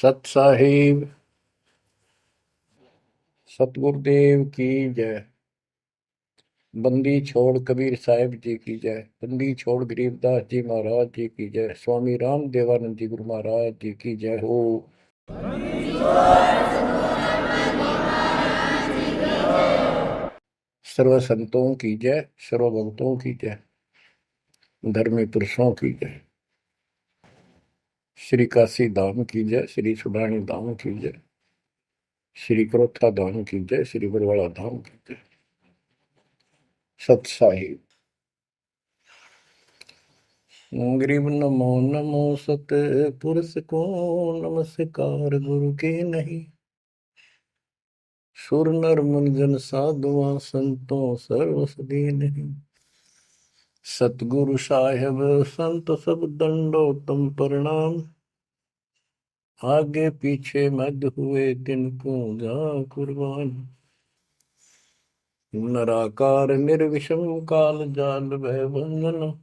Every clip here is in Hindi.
सत साहिब सतगुरुदेव की जय। बंदी छोड़ कबीर साहिब जी की जय। बंदी छोड़ गरीबदास जी महाराज जी की जय। स्वामी राम देवानंद जी गुरु महाराज जी की जय हो। सर्व संतों की जय, सर्व भक्तों की जय, धर्मी पुरुषों की जय। श्री काशी धाम की जय, श्री सुडानी धाम की जय, श्री क्रोथा धाम की जय, श्री बरवाड़ा धाम की जय। सत साहिब गरीब नमो नमो सत पुरुष को नमस्कार गुरु के नहीं। सुर नर मुनिजन साधुआ संतों सर्वस नहीं। सतगुरु साहेब संत सब दंडो तुम प्रणाम। आगे पीछे मध्य हुए तिनको जा कुर्बान। नराकार निर्विषम काल जाल भय बंधन।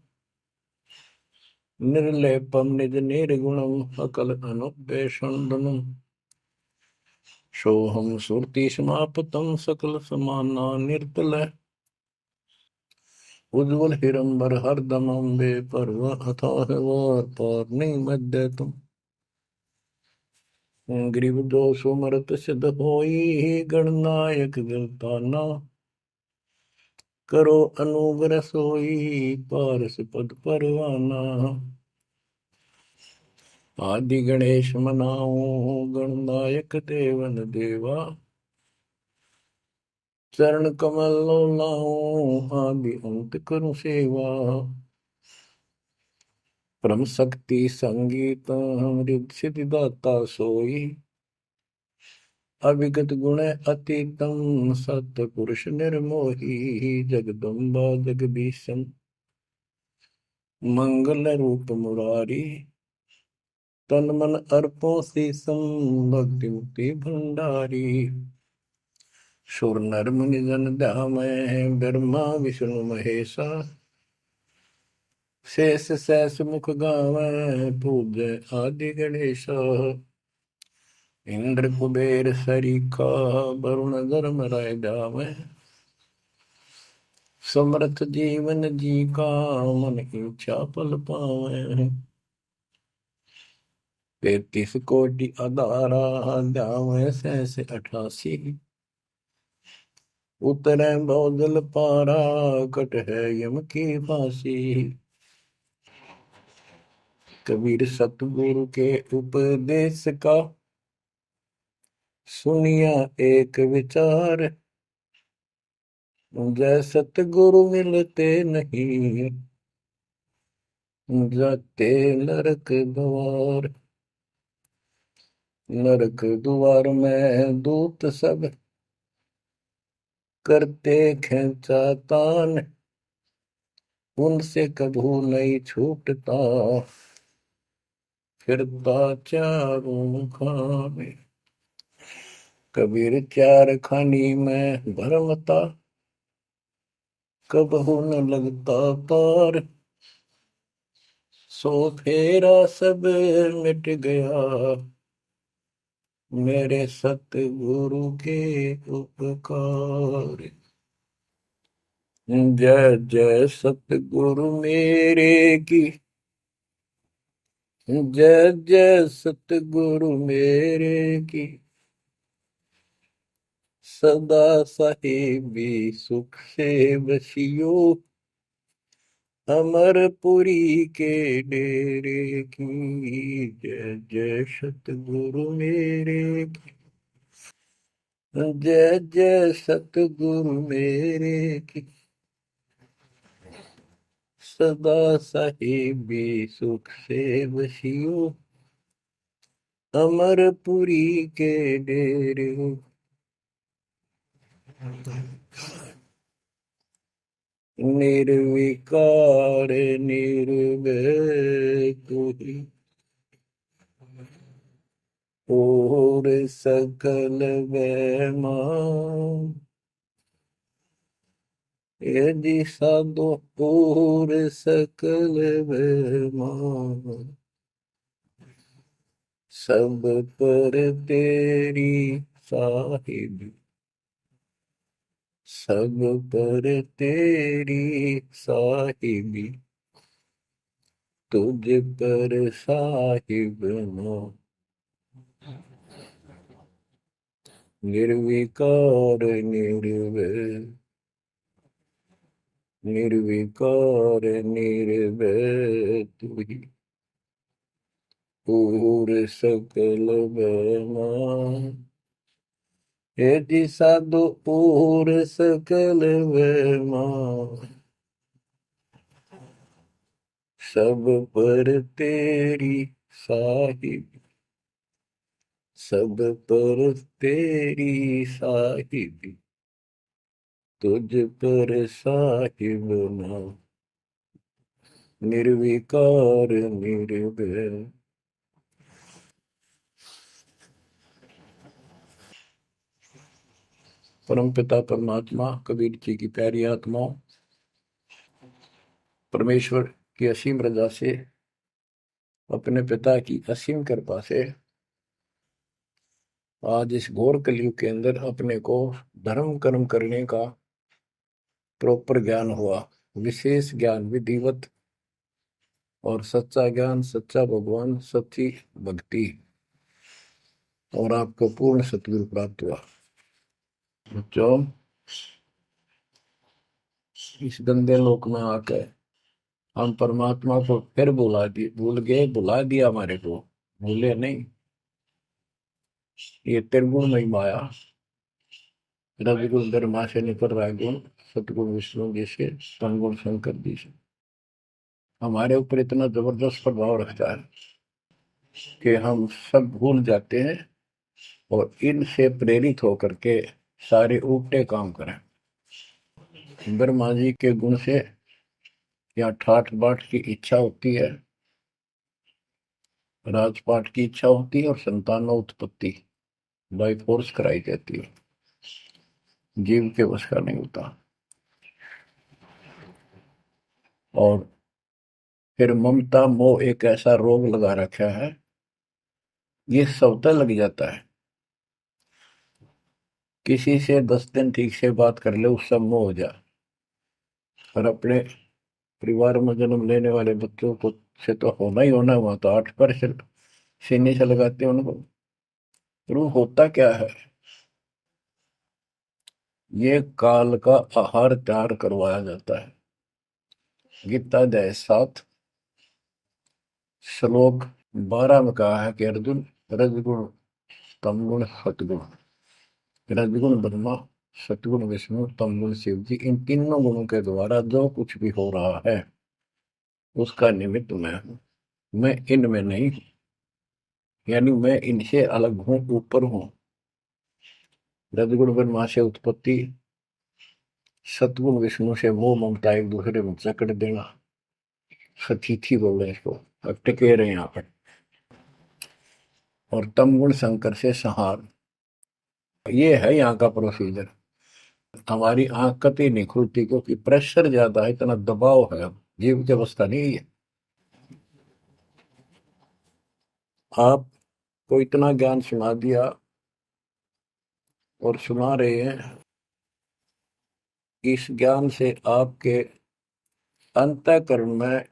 निर्लेपम निज निर्गुणम अकल अनुपेषण। सोहम सुरति समापतम सकल समाना निर्तल। उज्ज्वल हिरंबर हरदम अम्बे पर्व अथाह वार पार नहीं मध्य तुम। ग्रीव दोष मरत सिद्ध होई गणनायक गिरताना। करो अनुग्रह सोई पारस पद परवाना। आदि गणेश मनाओ गणनायक देवन देवा। चरण कमल लाओ आदि अंत करूं सेवा। परम शक्ति संगीत अमृत सिद्धिदाता सोई। अविगत गुण अतीतम सतपुरुष निर्मोही। जगदम्बा जगदीशन मंगल रूप मुरारी। तन मन अर्पो शीसम भक्ति मुक्ति भंडारी। सुर नर मुनि जन ध्यामय ब्रह्मा विष्णु महेशा। शेष सहस मुख गावै पूज्य आदि गणेशा। इंद्र कुबेर सरीखा वरुण धर्म राय जावै। समर्थ जीवन जी का मन इच्छा पल पावै। 33 कोटि अदारा जावै सहस 88। उतरै बहुजल पारा कट है यम की फांसी। कबीर सतगुरु के उपदेश का सुनिया एक विचार। जय सतगुरु मिलते नहीं जाते नरक द्वार। नरक द्वार में दूत सब करते खेचा तान। उनसे कभू नहीं छूटता फिरता चारों खाने। कबीर चार खानी में भरमता कबहू न लगता पार। सो फेरा सब मिट गया मेरे सतगुरु के उपकार। जय जय सतगुरु मेरे की। जय जय सतगुरु मेरे की। सदा साहिबी सुख से बसियो। अमरपुरी के डेरे की। जय जय सतगुरु मेरे की। जय जय सतगुरु मेरे की। सदा साहिबी सुख से बसियो। अमरपुरी के डेरे। निर्विकार निर्भय तू ही और सकल वैमा। यदि साधो और सकल वैमा। सब पर तेरी साहिब, सब पर तेरी साहिबी, तुझ पर साहिब ना, निर्विकार निर्भय, निर्विकार निर्भय तू ही, पूर सकल बना, हे जी साधु पूर सकल बना, सब पर तेरी साहिब, सब पर तेरी साहिबी, तुझ पर साहिब ना, निर्विकार निर्भय। परम पिता परमात्मा कबीर जी की प्यारी आत्माओं, परमेश्वर की असीम रजा से, अपने पिता की असीम कृपा से आज इस घोर कलयुग के अंदर अपने को धर्म कर्म करने का प्रॉपर ज्ञान हुआ, विशेष ज्ञान विधिवत, और सच्चा ज्ञान, सच्चा भगवान, सच्ची भक्ति, और आपको पूर्ण सतगुरु प्राप्त हुआ। जो इस गंदे लोक में आकर हम परमात्मा को फिर भुला दिए, भूल गए, भुला दिया हमारे को, भूले नहीं। ये त्रिगुण में माया, रजगुण धर्मा से निकल रहा है गुण, सतगुण विष्णु जी से, तमगुण शंकर जी से हमारे ऊपर इतना जबरदस्त प्रभाव रखता है कि हम सब भूल जाते हैं और इनसे प्रेरित होकर के सारे उल्टे काम करें। ब्रह्मा जी के गुण से या ठाठ बाट की इच्छा होती है, राजपाट की इच्छा होती है, और संतानों उत्पत्ति बाई फोर्स कराई जाती है, जीव के वश का नहीं होता। और फिर ममता मोह एक ऐसा रोग लगा रखा है, ये सबता लग जाता है। किसी से 10 दिन ठीक से बात कर ले, उससे मोह हो जा, और अपने परिवार में जन्म लेने वाले बच्चों को से तो होना ही होना, हुआ तो 8% सीने से लगाते हैं उनको। तो होता क्या है, ये काल का आहार तैयार करवाया जाता है। गीता अध्याय 7 श्लोक 12 में कहा है कि अर्जुन, रजगुण तमगुण सतगुण, रजगुण ब्रह्मा, सतगुण विष्णु, तमगुण शिव जी, इन तीनों गुणों के द्वारा जो कुछ भी हो रहा है उसका निमित्त मैं हूं, मैं इनमें नहीं हूं, यानी मैं इनसे अलग हूं, ऊपर हूं। रजगुण ब्रह्मा से उत्पत्ति, सतगुण विष्णु से मोह ममता एक दूसरे में जकड़ देना, सतीथी बोल रहे हैं इसको, अब टिके रहे यहाँ पर, और तमगुण शंकर से संहार। ये है यहाँ का प्रोसीजर। हमारी आंख कतई नहीं खुलती क्योंकि प्रेशर ज्यादा है, इतना दबाव है, जीव की अवस्था नहीं है। आपको इतना ज्ञान सुना दिया और सुना रहे हैं, इस ज्ञान से आपके अंतःकरण में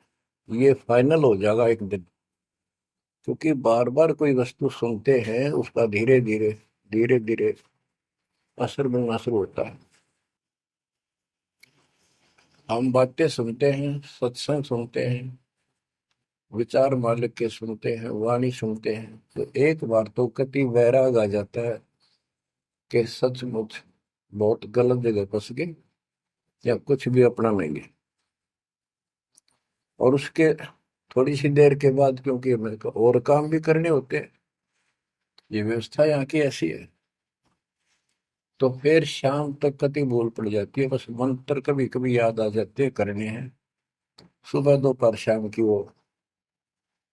ये फाइनल हो जाएगा एक दिन। क्योंकि बार बार कोई वस्तु सुनते हैं, उसका धीरे धीरे धीरे धीरे असर बनना शुरू होता है। हम बातें सुनते हैं, सत्संग सुनते हैं, विचार मालिक के सुनते हैं, वाणी सुनते हैं, तो एक बार तो कति वैराग आ जाता है कि सचमुच बहुत गलत जगह फंस गए, या कुछ भी अपना लेंगे। और उसके थोड़ी सी देर के बाद, क्योंकि हमें और काम भी करने होते हैं, ये व्यवस्था यहाँ की ऐसी है, तो फिर शाम तक कति भूल पड़ जाती है, बस मंत्र कभी कभी याद आ जाते हैं करने हैं, सुबह दोपहर शाम की वो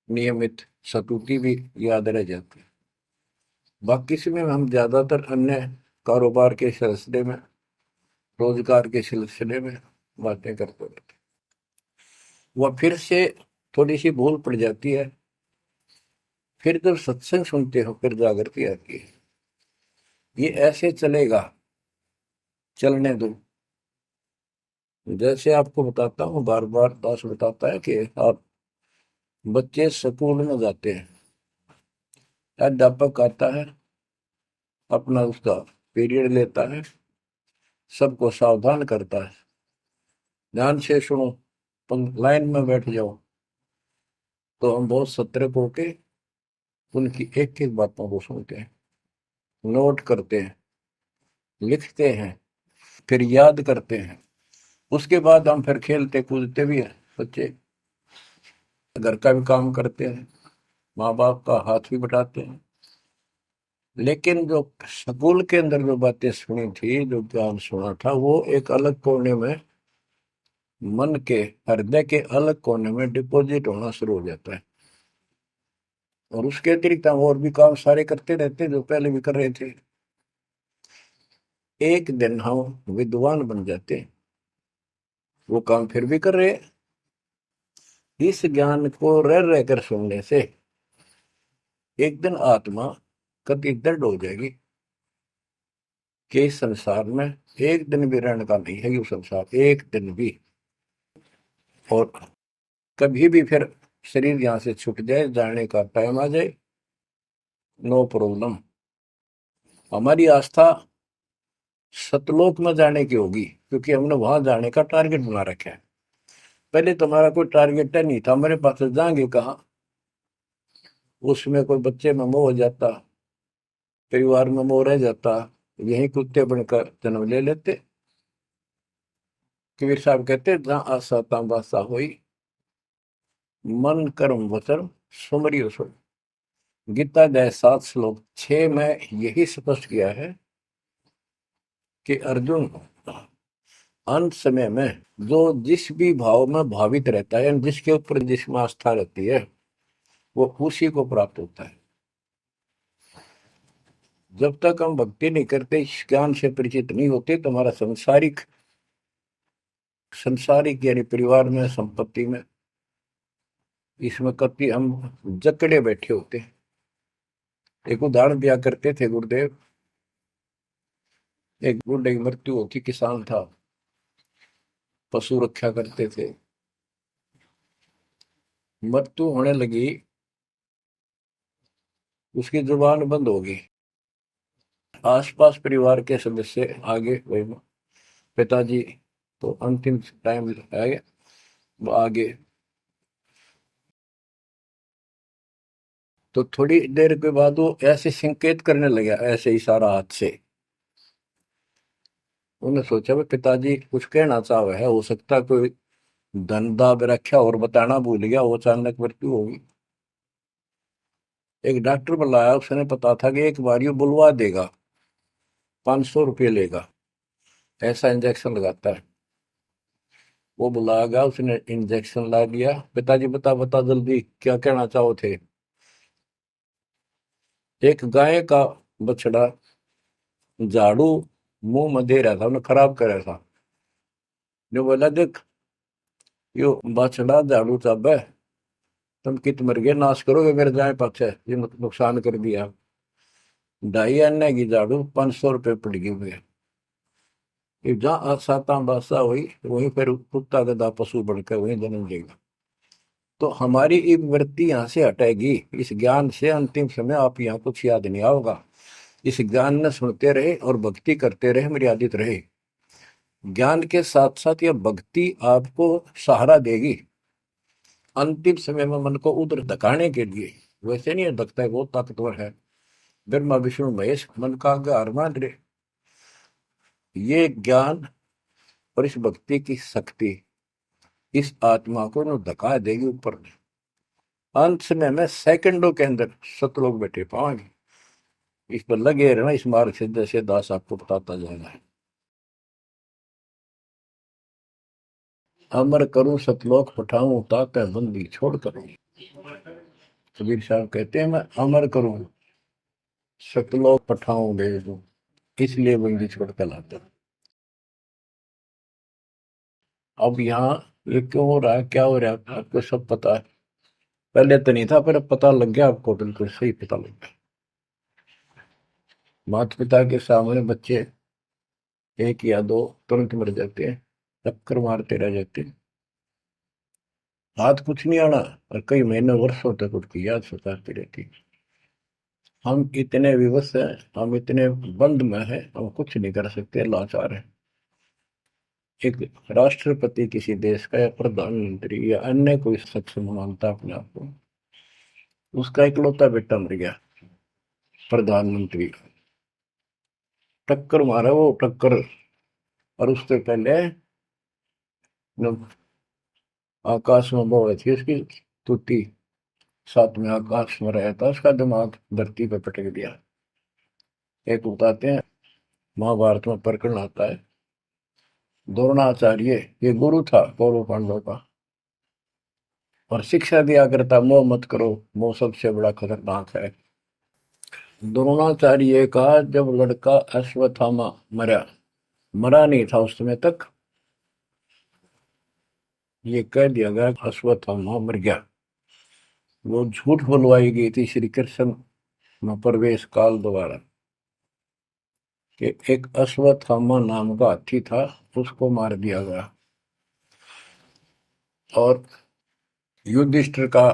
नियमित सतुति भी याद रह जाती है। बाकी समय हम ज्यादातर अन्य कारोबार के सिलसिले में, रोजगार के सिलसिले में बातें करते रहते हैं। वह फिर से थोड़ी सी भूल पड़ जाती है, फिर जब सत्संग सुनते हो फिर जागृति आती है। ये ऐसे चलेगा, चलने दो। जैसे आपको बताता हूँ, बार बार दास बताता है कि आप बच्चे स्कूल में जाते हैं, अध्यापक आता है, अपना उसका पीरियड लेता है, सबको सावधान करता है, ध्यान से सुनो, लाइन में बैठ जाओ। तो हम बहुत सतर्क होके उनकी एक एक बातों को सुनते हैं, नोट करते हैं, लिखते हैं, फिर याद करते हैं। उसके बाद हम फिर खेलते कूदते भी हैं, बच्चे घर का भी काम करते हैं, माँ बाप का हाथ भी बटाते हैं। लेकिन जो स्कूल के अंदर जो बातें सुनी थी, जो ज्ञान सुना था, वो एक अलग कोने में, मन के हृदय के अलग कोने में डिपॉजिट होना शुरू हो जाता है। और उसके अतिरिक्त हम और भी काम सारे करते रहते हैं जो पहले भी कर रहे थे। एक दिन हम विद्वान बन जाते हैं, वो काम फिर भी कर रहे हैं। इस ज्ञान को रह रहकर सुनने से एक दिन आत्मा कति दृढ़ हो जाएगी कि इस संसार में एक दिन भी रहने का नहीं है, ये संसार एक दिन भी। और कभी भी फिर शरीर यहां से छूट जाए, जाने का टाइम आ जाए, नो प्रॉब्लम। हमारी आस्था सतलोक में जाने की होगी, क्योंकि हमने वहां जाने का टारगेट बना रखा है। पहले तुम्हारा कोई टारगेट नहीं था, हमारे पास जाएंगे कहाँ। उसमें कोई बच्चे में मोह हो जाता, परिवार में मोह रह जाता, यही कुत्ते बनकर जन्म ले लेते। कबीर साहब कहते, जहां आशा तहां बासा हुई, मन कर्म वचन सुमरियो सो। गीता अध्याय 7 श्लोक 6 में यही स्पष्ट किया है कि अर्जुन, अंत समय में जो जिस भी भाव में भावित रहता है, जिसके ऊपर जिसमें आस्था रहती है, वो उसी को प्राप्त होता है। जब तक हम भक्ति नहीं करते, इस ज्ञान से परिचित नहीं होते, तो हमारा संसारिक संसारिक यानी परिवार में, संपत्ति में, इसमें कभी हम जकड़े बैठे होते हैं। एक उदाहरण दिया करते थे गुरुदेव, एक बूढ़े की मृत्यु होती, किसान था, पशु रक्षा करते थे, मृत्यु होने लगी, उसकी जुबान बंद हो गई। आसपास परिवार के सदस्य आगे, वही पिताजी तो अंतिम टाइम आ गया, वो आगे। तो थोड़ी देर के बाद वो ऐसे संकेत करने लगा, ऐसे इशारा हाथ से। उन्होंने सोचा भाई पिताजी कुछ कहना चाह रहे है, हो सकता कोई धन दाब रखा और बताना भूल गया, वो अचानक मृत्यु होगी। एक डॉक्टर बुलाया, उसने पता था कि एक बार ये बुलवा देगा, 500 रुपये लेगा, ऐसा इंजेक्शन लगाता है। वो बुला गया, उसने इंजेक्शन ला दिया। पिताजी बता बता जल्दी क्या कहना चाहो थे। एक गाय का बछड़ा झाड़ू मुंह में दे रहा था, उन्हें खराब कर रहा था। जो बोला, देख यो बछड़ा झाड़ू चाबे, तुम कित मर गए, नाश करोगे मेरे गाय पाछे, ये नुकसान कर दिया। 2.5 आने की झाड़ू 500 रुपये पड़ गई हुए। जहां साता बासा हुई, वहीं पर कुत्ता गधा पशु बढ़कर वहीं जन्म लेगा। तो हमारी ये वृत्ति यहाँ से हटेगी, इस ज्ञान से अंतिम समय आप यहाँ कुछ याद नहीं आओगा। इस ज्ञान में सुनते रहे और भक्ति करते रहे, मर्यादित रहे। ज्ञान के साथ साथ यह भक्ति आपको सहारा देगी अंतिम समय में, मन को उधर धकाने के लिए। वैसे नहीं धकता है, बहुत ताकतवर है, ब्रह्मा विष्णु महेश मन का आधार मान रहे। ये ज्ञान और इस भक्ति की शक्ति इस आत्मा को न धका देगी ऊपर। अंत समय में सेकंडों के अंदर सतलोक बैठे पाएंगे। इस पर लगे रहना, इस मार्ग से जैसे दास आपको बताता जाएगा। अमर करूं सतलोक पठाऊं, ताकि बंदी छोड़ करूं। कबीर साहब कहते हैं, मैं अमर करूं सतलोक पठाऊं भेज दूं, इसलिए बंदी छोड़ कर लाता। अब यहाँ ये क्यों हो रहा है, क्या हो रहा है, आपको सब पता है। पहले तो नहीं था, पर अब पता लग गया आपको, बिल्कुल सही पता लग गया। माता पिता के सामने बच्चे एक या दो तुरंत मर जाते हैं, चक्कर मारते रह जाते हैं, हाथ कुछ नहीं आना, और कई महीने वर्षों तक उसकी याद सताती रहती है। हम इतने विवश हैं, हम इतने बंद में हैं, हम कुछ नहीं कर सकते, लाचार हैं। एक राष्ट्रपति किसी देश का, या प्रधानमंत्री, या अन्य कोई सक्षम मानता अपने आप को, उसका इकलौता बेटा मर गया, प्रधानमंत्री, टक्कर मारा वो, टक्कर। और उससे पहले जब आकाश में वो हुई थी उसकी तुती, साथ में आकाश में रहा था, उसका दिमाग धरती पे पटक दिया। एक बताते हैं, महाभारत में प्रकरण आता है, द्रोणाचार्य, ये गुरु था कौरव पांडव का, और शिक्षा दिया करता, मोह मत करो, मोह सबसे बड़ा खतरनाक है। द्रोणाचार्य का जब लड़का अश्वत्थामा मरा, मरा नहीं था उस समय तक, ये कह दिया गया अश्वत्थामा मर गया। वो झूठ बुलवाई गई थी श्री कृष्ण में प्रवेश काल द्वारा, कि एक अश्वत्थामा नाम का हाथी था, उसको मार दिया गया। और युधिष्ठिर का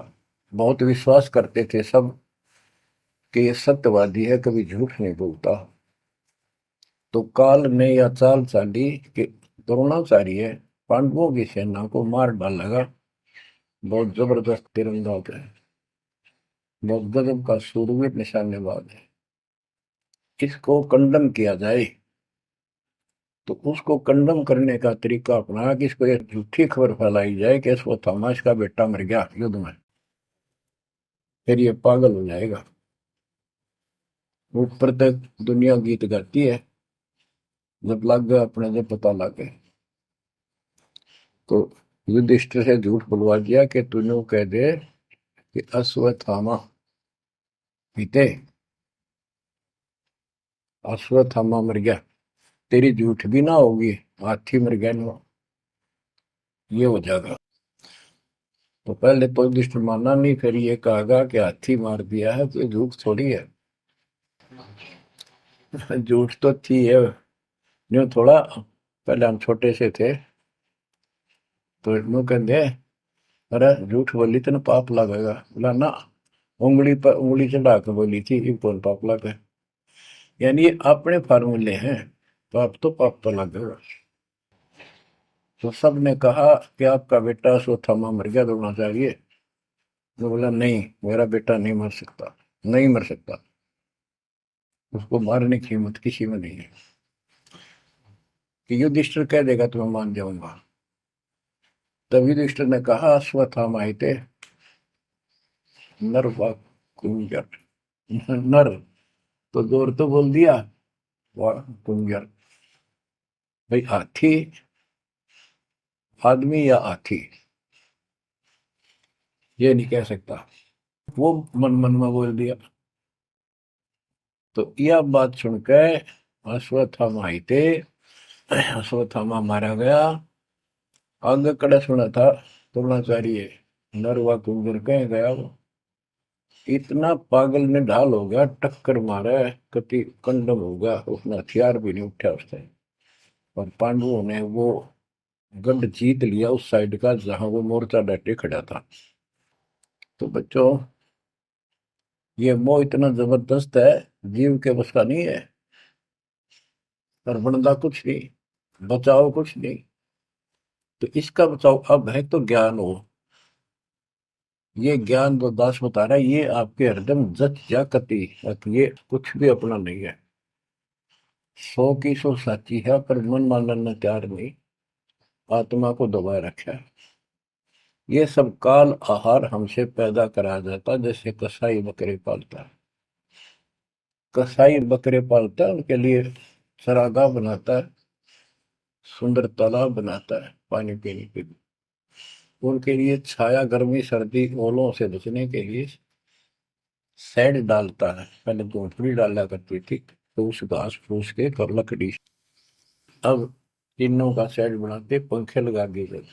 बहुत विश्वास करते थे सब, कि ये सत्यवादी है, कभी झूठ नहीं बोलता। तो काल ने यह चाल चाली कि द्रोणाचार्य पांडवों की सेना को मार डालेगा, बहुत जबरदस्त तीरंदाज है, बहुत गजब का शूरवीर निशानेबाज है, इसको कंडम किया जाए। तो उसको कंडम करने का तरीका अपनाया कि इसको एक झूठी खबर फैलाई जाए कि इसको थॉमस का बेटा मर गया युद्ध में, फिर ये पागल हो जाएगा। ऊपर तक दुनिया गीत गाती है, जब लग गया अपने, जब पता लग गया, तो युधिष्ठिर से झूठ बुलवा दिया कि तूने कह दे कि अश्वत्थामा पीते, अश्वत्थामा मर गया, तेरी झूठ भी ना होगी, हाथी मर गया ना, ये हो जाएगा। तो पहले तो युधिष्ठिर माना नहीं, फिर ये कहा कि हाथी मार दिया है, तो झूठ थोड़ी है। झूठ तो थी है, जो थोड़ा, पहले हम छोटे से थे, तो यूं कहते, अरे झूठ बोली तो ना पाप लगेगा, बोला ना, उंगली पर उंगली चढ़ा के बोली थी, ये कौन पाप लगे। यानी ये अपने फार्मूले हैं, पाप तो पाप तो लगेगा। तो सब ने कहा कि आपका बेटा अश्वत्थामा मर गया, दौड़ना चाहिए। तो बोला नहीं, मेरा बेटा नहीं मर सकता, नहीं मर सकता, उसको मारने की हिम्मत किसी में नहीं है। कि युधिष्ठिर कह देगा तो मैं मान जाऊंगा। तब युधिष्ठिर ने कहा, अश्वत्थामा थे नर व कुंजर, नर तो जोर तो बोल दिया, व कुंजर, भाई हाथी आदमी या हाथी, ये नहीं कह सकता, वो मन मन में बोल दिया। तो यह बात सुनकर अश्वत्थामा आई थे, अश्वत्थामा मारा गया। आगे कड़ा सुना था द्रोणाचार्य, नरवा कुंजर कह गया वो, इतना पागल ने ढाल हो गया, टक्कर मारा, कति कंडम हो गया, उसने हथियार भी नहीं उठा उसने। और पांडवों ने वो गढ़ जीत लिया उस साइड का जहां वो मोर्चा डटे खड़ा था। तो बच्चों, ये मोह इतना जबरदस्त है, जीव के बस का नहीं है। और बनता कुछ नहीं, बचाओ कुछ नहीं। तो इसका बचाओ अब है तो ज्ञान हो, ये ज्ञान जो दास बता रहा है, ये आपके हृदय में जच जा कति, ये कुछ भी अपना नहीं है, 100 की 100 साची है, पर मन मानने तैयार नहीं, आत्मा को दबाए रखा है। ये सब काल आहार हमसे पैदा कराया जाता, जैसे कसाई बकरे पालता है, कसाई बकरे पालता है, उनके लिए चरागाह बनाता है, सुंदर तालाब बनाता है पानी पीने के लिए, उनके लिए छाया, गर्मी, सर्दी, ओलों से बचने के लिए शेड डालता है। पहले झोंपड़ी डाला करती थी, तो उस घास फूस के और लकड़ी, अब तीनों का शेड बनाते, पंखे लगा दिए जाते।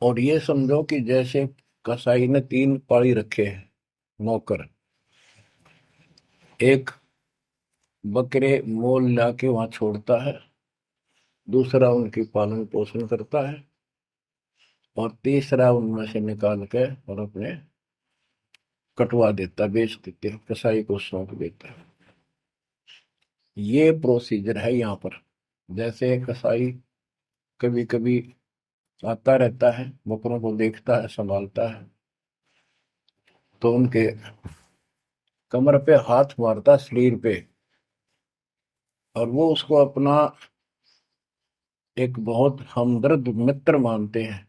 और ये समझो कि जैसे कसाई ने 3 पाली रखे हैं नौकर, एक बकरे मोल लाके वहां छोड़ता है, दूसरा उनकी पालन पोषण करता है, और तीसरा उनमें से निकाल के और अपने कटवा देता, बेच देते हैं, कसाई को सौंप देता है। ये प्रोसीजर है यहाँ पर। जैसे कसाई कभी कभी आता रहता है, बकरों को देखता है, संभालता है, तो उनके कमर पे हाथ मारता, शरीर पे, और वो उसको अपना एक बहुत हमदर्द मित्र मानते हैं,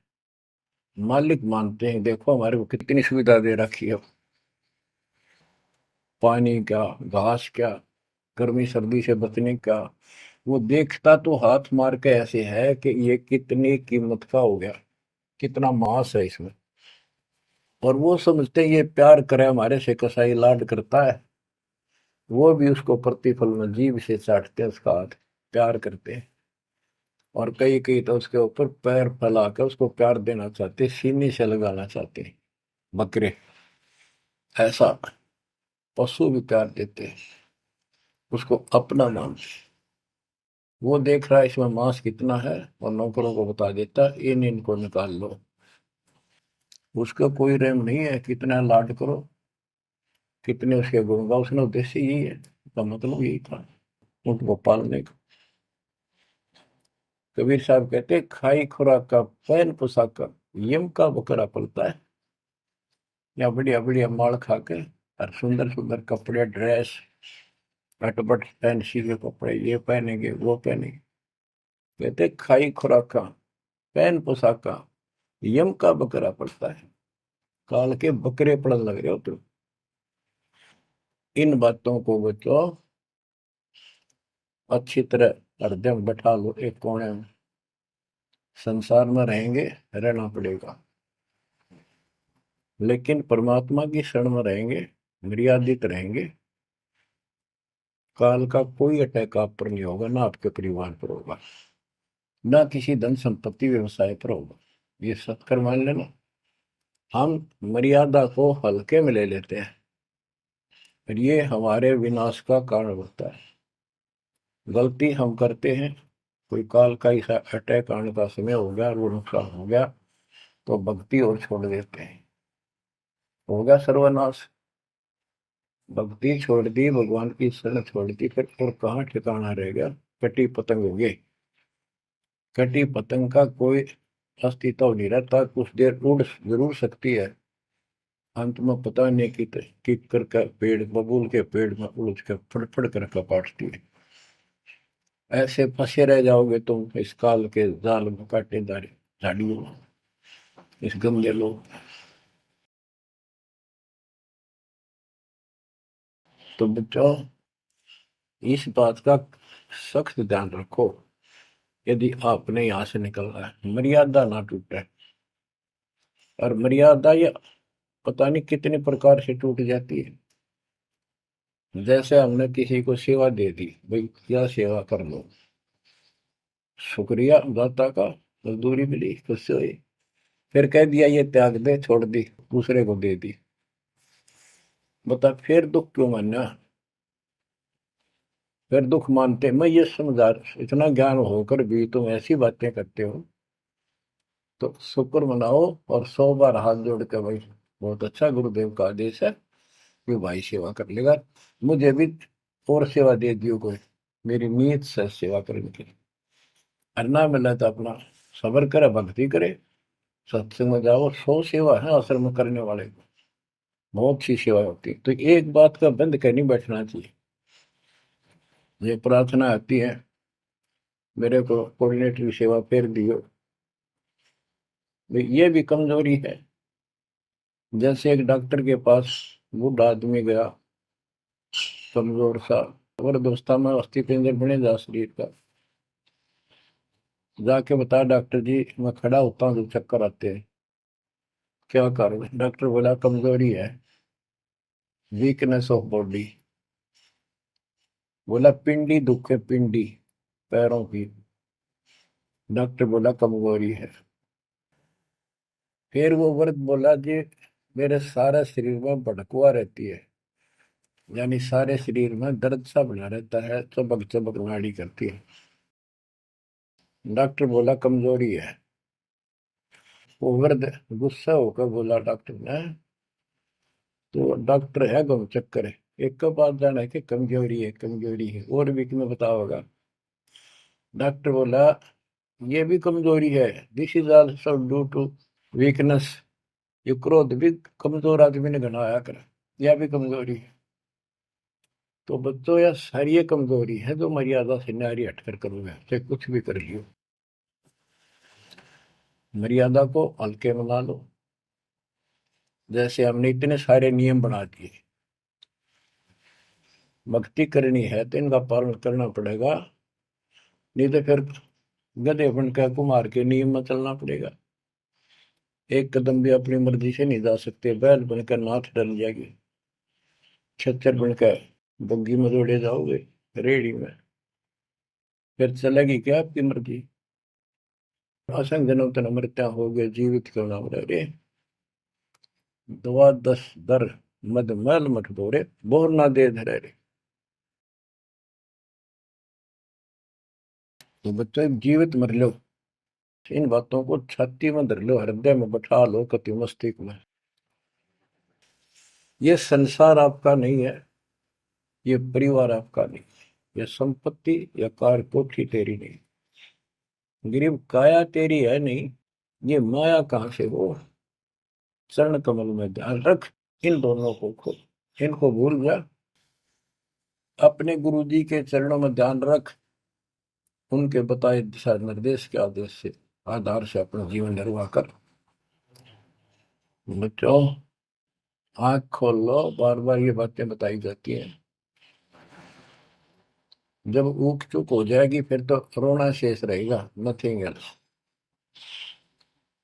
मालिक मानते हैं। देखो हमारे को कितनी सुविधा दे रखी है, पानी क्या, घास क्या, गर्मी सर्दी से बचने का। वो देखता तो हाथ मार के ऐसे है कि ये कितनी कीमत का हो गया, कितना मांस है इसमें। और वो समझते हैं ये प्यार करे हमारे से, कसाई लाड करता है, वो भी उसको प्रतिफल में जीभ से चाटते हैं उसका हाथ, प्यार करते हैं। और कई कई तो उसके ऊपर पैर फैला कर उसको प्यार देना चाहते, सीने से लगाना चाहते हैं बकरे। ऐसा पशु भी प्यार देते हैं, उसको अपना मांस। वो देख रहा है इसमें मांस कितना है, और नौकरों को बता देता है इन इनको निकाल लो। उसका कोई रहम नहीं है, कितना लाड करो, कितने उसके गुण गाओ। उसने उद्देश्य यही है, उसका मतलब यही था, उनको पालने का। कबीर साहब कहते खाई खुराक का पैन पोशाक का यम का बकरा पलता है। या बढ़िया बढ़िया माल खा के और सुंदर सुंदर कपड़े, ड्रेस, अटपट फैंसी के कपड़े, ये पहनेंगे वो पहनेंगे। कहते खाई खुराक का पैन पोशाक का यम का बकरा पड़ता है। काल के बकरे पड़न लग रहे हो तुम। इन बातों को बच्चों अच्छी तरह हृदय में बैठा लो, एक कोने में। संसार में रहेंगे, रहना पड़ेगा, लेकिन परमात्मा की शरण में रहेंगे, मर्यादित रहेंगे। काल का कोई अटैक आप पर नहीं होगा, ना आपके परिवार पर होगा, ना किसी धन संपत्ति व्यवसाय पर होगा। ये सत्कर मान लेना। हम मर्यादा को हल्के में ले लेते हैं, और ये हमारे विनाश का कारण होता है। गलती हम करते हैं, कोई काल का ऐसा अटैक आने का समय हो गया और वो नुकसान हो गया, तो भक्ति और छोड़ देते हैं, हो गया सर्वनाश। भक्ति छोड़ दी, भगवान की शरण छोड़ दी, फिर और कहाँ ठिकाना रह गया। कटी पतंग हो गई। कटी पतंग का कोई अस्तित्व नहीं रहता, कुछ देर उड़ जरूर सकती है, अंत में पता नहीं कि कर का पेड़, बबूल के पेड़ में उलझ कर फड़फड़ कर कपाटती है। ऐसे फंसे रह जाओगे तुम इस काल के जाल में, कांटेदार झाड़ियों में, इस गंदे लोग। तो बच्चों इस बात का सख्त ध्यान रखो, यदि आपने यहाँ से निकलना है, मर्यादा ना टूटे। और मर्यादा ये पता नहीं कितने प्रकार से टूट जाती है। जैसे हमने किसी को सेवा दे दी, भाई क्या सेवा कर लो, शुक्रिया दाता का, मजदूरी मिली, खुशी हुई, फिर कह दिया ये त्याग दे, छोड़ दी, दूसरे को दे दी। बता फिर दुख क्यों मानना, फिर दुख मानते। मैं ये समझा, इतना ज्ञान होकर भी तुम ऐसी बातें करते हो, तो शुक्र मनाओ और 100 बार हाथ जोड़ के, भाई बहुत अच्छा, गुरुदेव का आदेश है कि भाई सेवा कर लेगा, मुझे भी और सेवा दे दियो कोई, मेरी नीयत से सेवा करने की। अन्ना मिला तो अपना सबर करे, भक्ति करे, सत्संग में जाओ। 100 सेवा है आश्रम में करने वाले को, बहुत सी सेवा होती है। तो एक बात का बंद कर नहीं बैठना चाहिए। ये प्रार्थना आती है, मेरे को कोऑर्डिनेटर की सेवा फेर दियो, ये भी कमजोरी है। जैसे एक डॉक्टर के पास बूढ़ा आदमी गया, कमजोर सा, अवस्था में, अस्थि पिंजर बने जा शरीर का, जाके बता डॉक्टर जी मैं खड़ा होता हूँ तो चक्कर आते हैं, क्या कारण है? डॉक्टर बोला कमजोरी है, वीकनेस ऑफ बॉडी। बोला पिंडी दुख है, पिंडी, पैरों की। डॉक्टर बोला कमजोरी है। फिर वो व्रत बोला जी, मेरे सारा शरीर में भड़कुआ रहती है, यानी सारे शरीर में दर्द सा बना रहता है, चबक चबक नाड़ी करती है। डॉक्टर बोला कमजोरी है। वो वृद्ध गुस्सा होकर बोला डॉक्टर ने, तो डॉक्टर है गम चक्कर है, एक का बात जाना है कि कमजोरी है, कमजोरी है, और भी तुम्हें पता होगा। डॉक्टर बोला ये भी कमजोरी है, this is also due to weakness. ये क्रोध भी कमजोर आदमी ने घनाया कर, यह भी कमजोरी है। तो बच्चों यह सारी ये कमजोरी है जो मर्यादा से नारी हटकर करोगे, चाहे कुछ भी कर लियो। मर्यादा को हल्के में ना लो। जैसे हमने इतने सारे नियम बना दिए, भक्ति करनी है तो इनका पालन करना पड़ेगा, नहीं तो फिर गधे बनकर कुमार के नियम में चलना पड़ेगा। एक कदम भी अपनी मर्जी से नहीं जा सकते, बैल बनकर नाथ डल जाएगी, खच्चर बनकर बग्गी में दौड़े जाओगे, रेडी में, फिर चलेगी क्या आपकी मर्जी। असंग जन्म तन मृत्या हो गए, जीवित क्यों नाम रे। दवा दस दर मद मैल मठ बोरे, बोर ना दे धरे रे। तो बच्चों जीवित मर लो, इन बातों को छाती में धर लो, हृदय में बैठा लो, कति मस्तिष्क में। ये संसार आपका नहीं है, ये परिवार आपका नहीं, ये संपत्ति या कार कोठी तेरी नहीं, गरीब काया तेरी है नहीं, ये माया कहां से हो। चरण कमल में ध्यान रख, इन दोनों को खो, इनको भूल जा, अपने गुरु जी के चरणों में ध्यान रख, उनके बताए दिशा निर्देश के आदेश से आधार से अपना जीवन निर्वाह कर। बच्चों आंख खोल लो, बार बार ये बातें बताई जाती हैं। जब ऊक चुक हो जाएगी फिर तो रोना शेष रहेगा, नथिंग एल्स।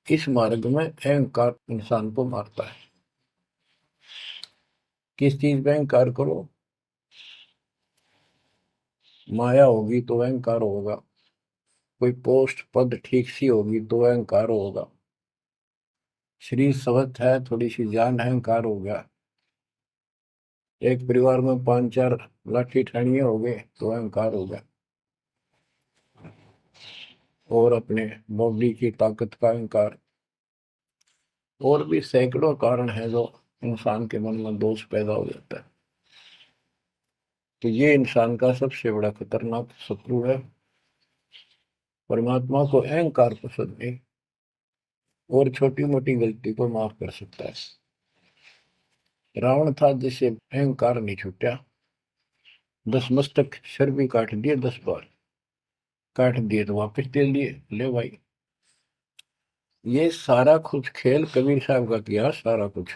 इस मार्ग में अहंकार इंसान को मारता है। किस चीज में अहंकार करो, माया होगी तो अहंकार होगा, कोई पोस्ट पद ठीक सी होगी तो अहंकार होगा, शरीर स्वस्थ है, थोड़ी सी जान, अहंकार हो गया, एक परिवार में पांच चार लाठी ठाणिये हो गए तो अहंकार हो गया, और अपने बॉडी की ताकत का अहंकार। और भी सैकड़ों कारण है जो इंसान के मन में दोष पैदा हो जाता है। तो ये इंसान का सबसे बड़ा खतरनाक शत्रु है। परमात्मा को अहंकार पसंद नहीं, और छोटी मोटी गलती को माफ कर सकता है। रावण था जिसे अहंकार नहीं छूटा, 10 मस्तक सर भी काट दिए, 10 बार काट दिए तो वापस दे दिए, ले भाई। ये सारा कुछ खेल कबीर साहब का किया, सारा कुछ।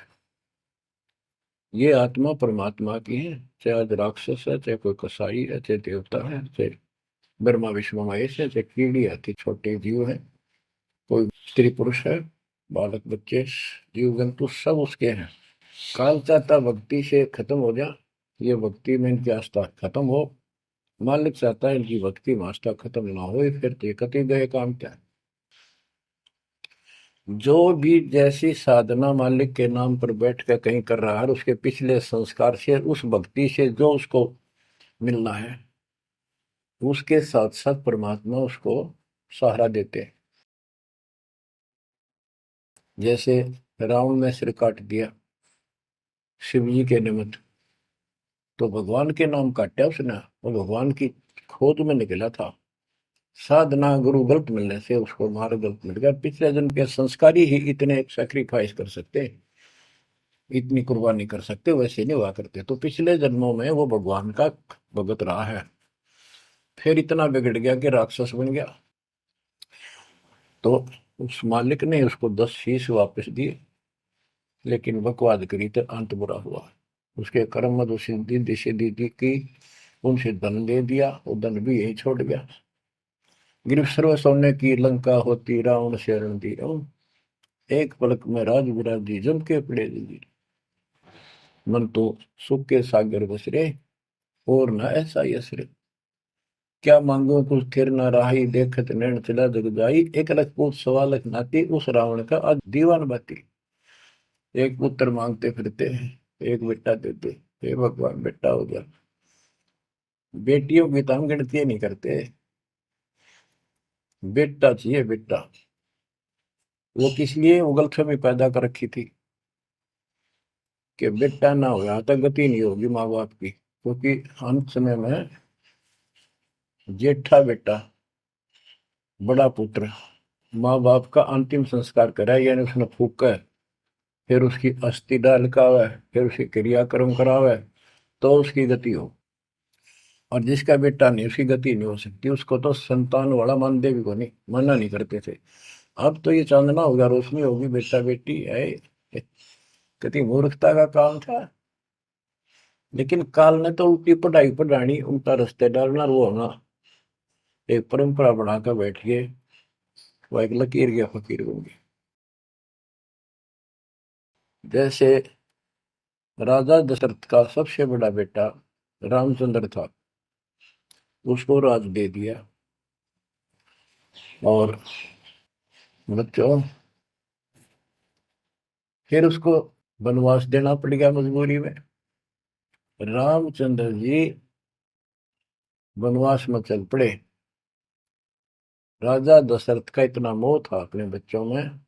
ये आत्मा परमात्मा की है, चाहे आज राक्षस है, चाहे कोई कसाई है, चाहे देवता है, चाहे ब्रह्मा विष्णु महेश है, चाहे कीड़ी आती छोटे जीव है, कोई स्त्री पुरुष है, बालक बच्चे, जीव जंतु सब उसके हैं। काल चाहता भक्ति से खत्म हो जा, ये भक्ति में इनकी आस्था खत्म हो, मालिक चाहता है इनकी भक्ति में आस्था खत्म ना हो, फिर तो कति गए काम क्या है। जो भी जैसी साधना मालिक के नाम पर बैठ कर कहीं कर रहा है, उसके पिछले संस्कार से, उस भक्ति से जो उसको मिलना है, उसके साथ साथ परमात्मा उसको सहारा देते हैं। जैसे रावण ने सिर काट दिया शिव जी के निमित्त, तो भगवान के नाम काटा उसने, वो भगवान की खोज में निकला था। साधना गुरु गलत मिलने से उसको मार्ग गलत मिल गया, पिछले जन्म के संस्कारी ही इतने सेक्रीफाइस कर सकते, इतनी कुर्बानी कर सकते, वैसे नहीं हुआ करते। तो पिछले जन्मों में वो भगवान का भगत रहा है, फिर इतना बिगड़ गया कि राक्षस बन गया। तो उस मालिक ने उसको 10 शीश वापस दिए, लेकिन बकवाद करी तो अंत बुरा हुआ। उसके कर्म मद सिद्धि सिद्धि की, उनसे धन दे दिया, वो धन भी यही छोड़ गया। गिरफ्त सर्व सोने की लंका होती, रावण शरण दी, एक पलक में राज विराजी, जम के पड़े दी, मन तो सुख के सागर बसरे, और न ऐसा यसरे। क्या मांगो कुछ थिर न राही, देखत नैन चला जग जाई, 1 लाख पूत 1.25 लाख नाती, उस रावण का आज दीवान बाती। एक पुत्र मांगते फिरते हैं, एक बेटा देते, हे भगवान बेटा हो गया। बेटियों की तो हम गिनती नहीं करते, बेटा चाहिए बेटा। वो किस लिए उगलछमी पैदा कर रखी थी कि बेटा ना हो, यहाँ तक गति नहीं होगी माँ बाप की, क्योंकि अंत समय में जेठा बेटा, बड़ा पुत्र, माँ बाप का अंतिम संस्कार कराए, यानी उसने फूका है, फिर उसकी अस्थि डाल का है, फिर उसकी क्रियाक्रम करावे, तो उसकी गति हो। और जिसका बेटा नहीं, उसकी गति नहीं हो सकती, उसको तो संतान वाला मानते भी को नहीं, मना नहीं करते थे। अब तो ये चांदना होगा, रोशनी होगी, बेटा बेटी है, कितनी मूर्खता का काम था। लेकिन काल ने तो उल्टी पढ़ाई पढ़ानी, उल्टा रास्ते डालना, वो होना, एक परंपरा बनाकर बैठ गए, वो एक लकीर के फकीर होंगे। जैसे राजा दशरथ का सबसे बड़ा बेटा रामचंद्र था, उसको राज दे दिया, और बच्चों फिर उसको वनवास देना पड़ गया मजबूरी में। रामचंद्र जी वनवास में चल पड़े। राजा दशरथ का इतना मोह था अपने बच्चों में,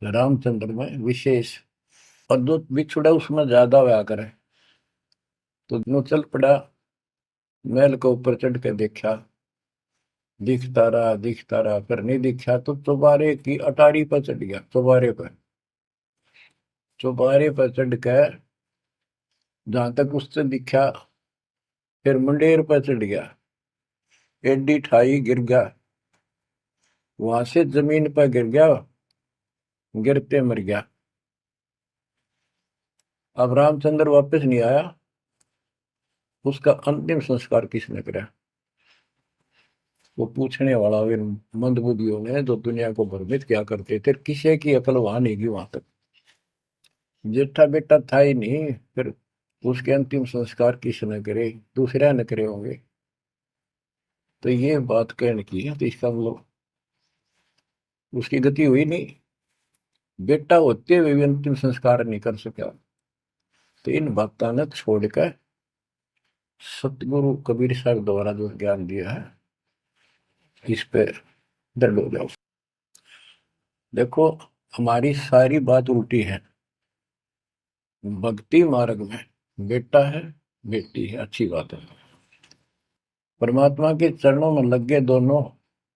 रामचंद्र में विशेष, और जो बिछुड़ा उसमें ज्यादा हुआ करे, तो नो चल पड़ा, महल के ऊपर चढ़ के देखा, दिखता रहा, फिर नहीं दिखा तो चौबारे की अटारी पर चढ़ गया, चौबारे पर चढ़ के जहां तक उससे दिखा, फिर मुंडेर पर चढ़ गया, एडी ठाई गिर गया, वहां से जमीन पर गिर गया, गिरते मर गया। अब रामचंद्र वापस नहीं आया, उसका अंतिम संस्कार किसने करा? वो पूछने वाला वे मंदबुद्धियों ने, जो दुनिया को भ्रमित क्या करते थे, किसी की अकल वहां नहीं गई वहां तक। जेठा बेटा था ही नहीं, फिर उसके अंतिम संस्कार किसने करे? दूसरा न करे होंगे। तो ये बात कहने की है, तो इसका मतलब उसकी गति हुई नहीं, बेटा होते हुए भी अंतिम संस्कार नहीं कर सका। तो इन बातों ने छोड़कर सतगुरु कबीर साहब द्वारा जो ज्ञान दिया है, इस पे दृढ़ हो जाओ। देखो, हमारी सारी बात उल्टी है। भक्ति मार्ग में बेटा है, बेटी है, अच्छी बात है। परमात्मा के चरणों में लग गए दोनों,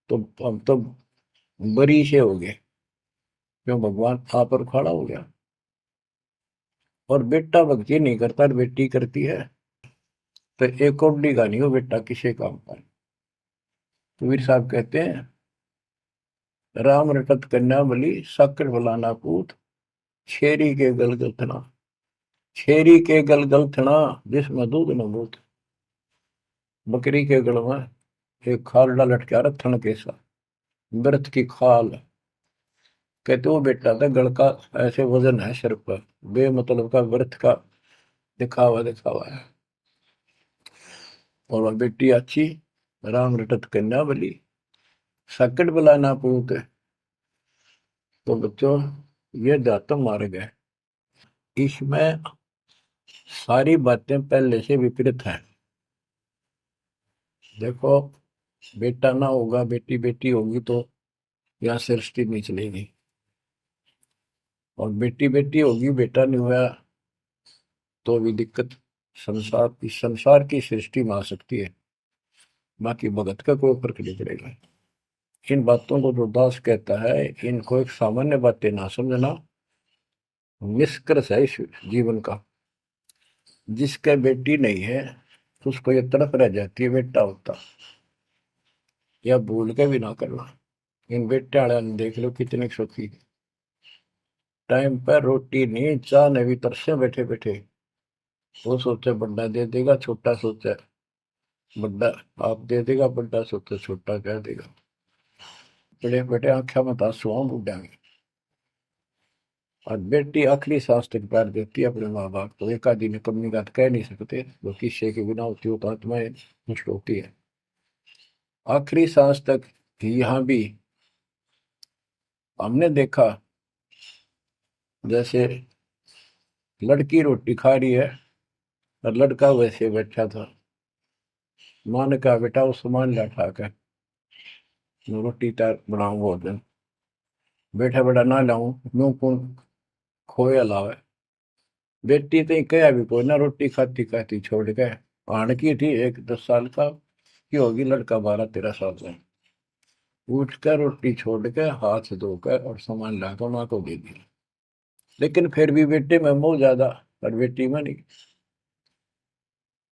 तो हम तो बरी से हो गए, क्यों? भगवान आप पर खड़ा हो गया। और बेटा भक्ति नहीं करता, बेटी करती है, तो एक कौडी का नहीं हो बेटा, किसी काम का। कबीर साहब कहते हैं, राम रटत कन्या बलि, साकर बलाना पूत, छेरी के गलगल थना, छेरी के गलगल थना, जिसमें दूध न बूत। बकरी के गल में एक खाल लटका रहा, थन के साथ, व्रत की खाल। कहते वो बेटा था, गल का ऐसे वजन है सिर पर, बेमतलब का व्रत का दिखावा दिखावा है। और वह बेटी अच्छी, राम रटत कन्या बली, सकट बलाना पूत। तो बच्चों, ये दातम मार्ग है, इसमें सारी बातें पहले से विपरीत हैं। देखो, बेटा ना होगा, बेटी बेटी होगी, तो यहाँ सृष्टि नहीं चलेगी। और बेटी बेटी होगी, बेटा नहीं हुआ, तो भी दिक्कत संसार की सृष्टि में आ सकती है। बाकी भगत का कोई फर्क नहीं पड़ेगा। इन बातों को जो दास कहता है, इनको एक सामान्य बातें ना समझना, निष्कर्ष है इस जीवन का। जिसका बेटी नहीं है, तो उसको ये तड़प रह जाती है बेटा होता, या भूल के भी ना करना। इन बेटे वाले ने देख लो कितने सुखी, टाइम पर रोटी नहीं, चाह नहीं भी तरसे बैठे बैठे। वो सोचे बड़ा दे देगा, छोटा सोचे बड़ा आप दे देगा, बड़ा सोचे छोटा कह देगा। बड़े बड़े आंखें में आंसू बुढ़ा में। और बेटी आखिरी सांस तक प्यार देती है अपने माँ बाप को। एक आदि ने कमी बात कह नहीं सकते, वो किस्से के बिना होती हो तो आत्माएं नष्ट होती है। आखिरी सांस तक यहाँ भी हमने देखा, जैसे लड़की रोटी खा रही है और लड़का वैसे बैठा था। माँ ने कहा बेटा वो सामान ला उठा कर, मैं रोटी तैयार बनाऊं भोजन। बेटा बेटा ना लाऊं, यूं कौन खोया लावे। बेटी तो कहा भी कोई ना, रोटी खाती खाती छोड़ गए। आण की थी एक 10 साल का की होगी, लड़का 12-13 साल का। उठ कर रोटी छोड़ के हाथ धोकर और सामान लाकर माँ को दे दिया। लेकिन फिर भी बेटे में मोह ज्यादा और बेटी में नहीं।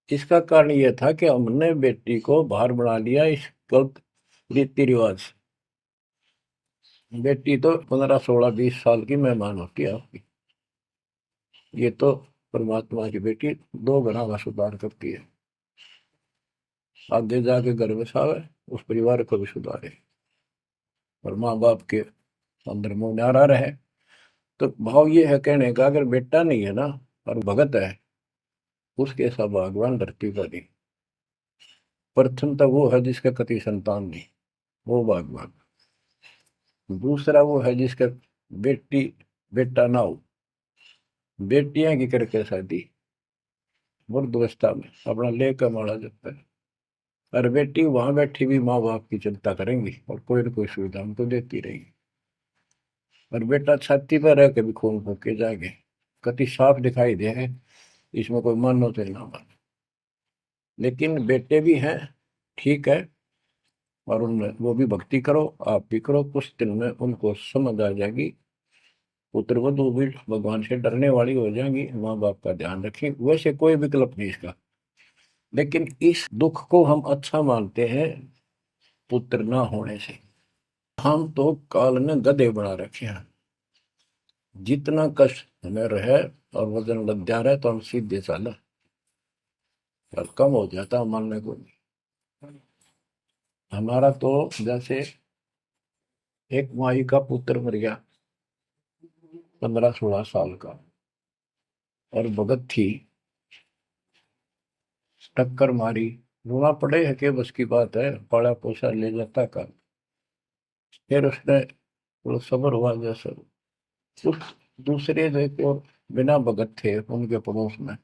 इसका कारण यह था कि हमने बेटी को बाहर बना लिया इस गलत रीति रिवाज। बेटी तो 15-16-20 साल की मेहमान होती है आपकी। ये तो परमात्मा की बेटी 2 गुना का सुधार करती है। आगे जाके घर बसावे, उस परिवार को भी सुधारे और माँ बाप के अंदर मोह न्यारा रहे। तो भाव ये है कहने का, अगर बेटा नहीं है ना और भगत है, उसके सब भगवान धरती पर नहीं। प्रथम तो वो है जिसका कति संतान नहीं, वो भगवान। दूसरा वो है जिसका बेटी बेटा ना हो, बेटियां की करके शादी वृद्धावस्था में अपना लेकर मारा जाता है। और बेटी वहां बैठी भी माँ बाप की चिंता करेंगी और कोई ना कोई सुविधा उनको देती रहेगी। और बेटा छाती पर रह के भी खून फूक के जाएंगे। कति साफ दिखाई दे है, इसमें कोई मानो तो ना मानो। लेकिन बेटे भी हैं, ठीक है, और उनमें वो भी भक्ति करो, आप भी करो, कुछ दिन में उनको समझ आ जाएगी। पुत्र वधु भी भगवान से डरने वाली हो जाएंगी, माँ बाप का ध्यान रखें। वैसे कोई विकल्प नहीं इसका। लेकिन इस दुख को हम अच्छा मानते हैं पुत्र ना होने से। हम तो काल ने गधे बना रखे हैं। जितना कष्ट हमें रहे और वजन लग जा रहा है तो हम सीधे चला और कम हो जाता मानने को नहीं। हमारा तो जैसे एक माई का पुत्र मर गया 15-16 साल का, और भगत थी, टक्कर मारी, रोना पड़े है कि बस की बात है, पाला पोसा ले जाता का। फिर उसने थोड़ा सब्र हुआ जैसा। उस दूसरे जो एक और बिना भगत थे उनके पड़ोस में,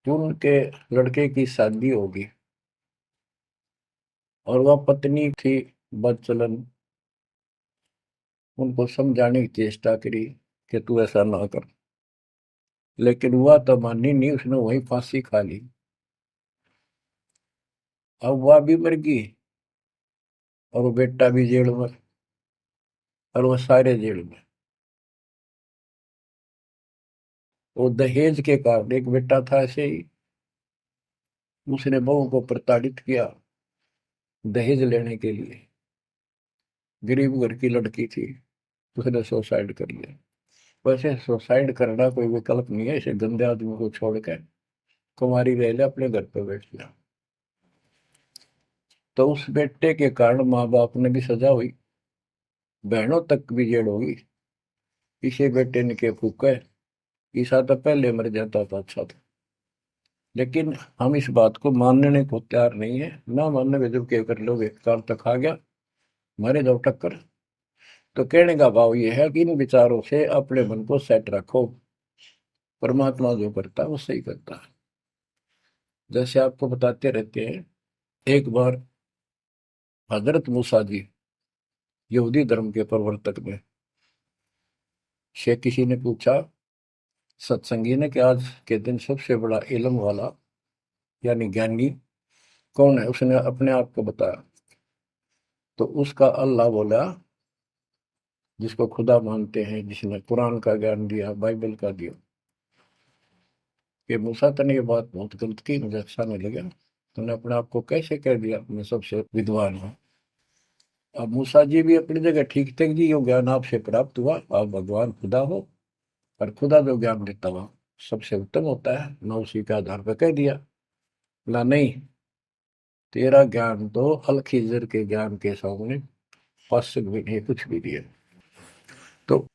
जो उनके लड़के की शादी होगी और वह पत्नी थी बदचलन, उनको समझाने की चेष्टा करी कि तू ऐसा ना कर। लेकिन वह तो मानी नहीं, उसने वही फांसी खा ली। अब वह भी मर गई और वो बेटा भी जेल में, और वो सारे जेल में। वो दहेज के कारण, एक बेटा था ऐसे ही, उसने बहू को प्रताड़ित किया दहेज लेने के लिए। गरीब घर की लड़की थी, उसने सुसाइड कर लिया। वैसे सुसाइड करना कोई विकल्प नहीं है, इसे गंदे आदमी को छोड़कर कुमारी रह ले, अपने घर पे बैठ गया। तो उस बेटे के कारण माँ बाप ने भी सजा हुई, बहनों तक भी जेल होगी। इसे बेटे ने के फूका है, ईसा तो पहले मर जाता था अच्छा था। लेकिन हम इस बात को मानने को तैयार नहीं है। ना मानने में जब क्या कर लोगे, काल तक आ गया, मारे जाओ टक्कर। तो कहने का भाव ये है कि इन विचारों से अपने मन को सेट रखो। परमात्मा जो करता है वो सही करता है। जैसे आपको बताते रहते हैं, एक बार हजरत मूसा जी, यहूदी धर्म के प्रवर्तक में, से किसी ने पूछा सत्संगी ने कि आज के दिन सबसे बड़ा इल्म वाला यानी ज्ञानी कौन है। उसने अपने आप को बताया। तो उसका अल्लाह बोला, जिसको खुदा मानते हैं, जिसने कुरान का ज्ञान दिया, बाइबल का दिया। कि मूसा तने ये बात बहुत गलत की, मुझे अच्छा नहीं लगा। तुमने अपने आप को कैसे कह दिया मैं सबसे विद्वान हूँ। अब मूसा जी भी अपनी जगह ठीक थे जी, यो ज्ञान आपसे प्राप्त हुआ, आप भगवान खुदा हो, और खुदा जो ज्ञान देता हुआ सबसे उत्तम होता है, मैं उसी के आधार पर कह दिया। बोला नहीं, तेरा ज्ञान तो अल के ज्ञान के सामने फासिक भी नहीं, कुछ भी नहीं है। तो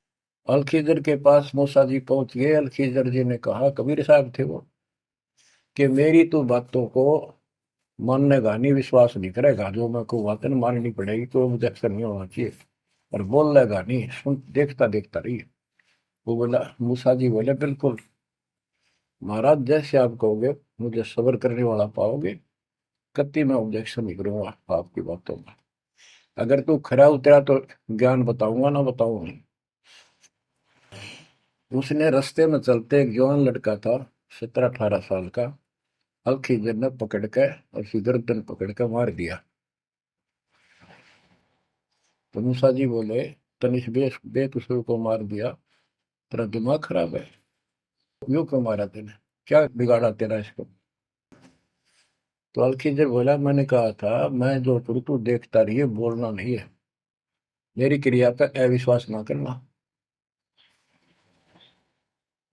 अलखिजर के पास मूसा जी पहुंच गए। अलखिजर जी ने कहा, कबीर साहब थे वो, कि मेरी तो बातों को माननेगा नहीं, विश्वास नहीं करेगा, जो मैं को बातें माननी पड़ेगी, कोई ऑब्जेक्शन नहीं होना चाहिए, और बोल लेगा नहीं, सुन देखता देखता रही। वो बोला, मूसा जी बोले, बिल्कुल महाराज, जैसे आप कहोगे, मुझे सब्र करने वाला पाओगे, कति मैं ऑब्जेक्शन नहीं करूंगा आपकी बातों में। अगर तू खरा उतरा तो ज्ञान बताऊंगा, ना बताऊंगा नहीं। उसने रास्ते में चलते, एक जवान लड़का था, 17-18 साल का, अलखिजर ने पकड़ के और उसकी गर्दन पकड़ के मार दिया। तो मूसा जी बोले, तनिष बेकसूर को मार दिया, तेरा दिमाग खराब है, यूं क्यों मारा तेने, क्या बिगाड़ा तेरा इसको। तो अलखिजर बोला, मैंने कहा था मैं जो करूँ तू देखता रहिए, बोलना नहीं है, मेरी क्रिया पे अविश्वास ना करना।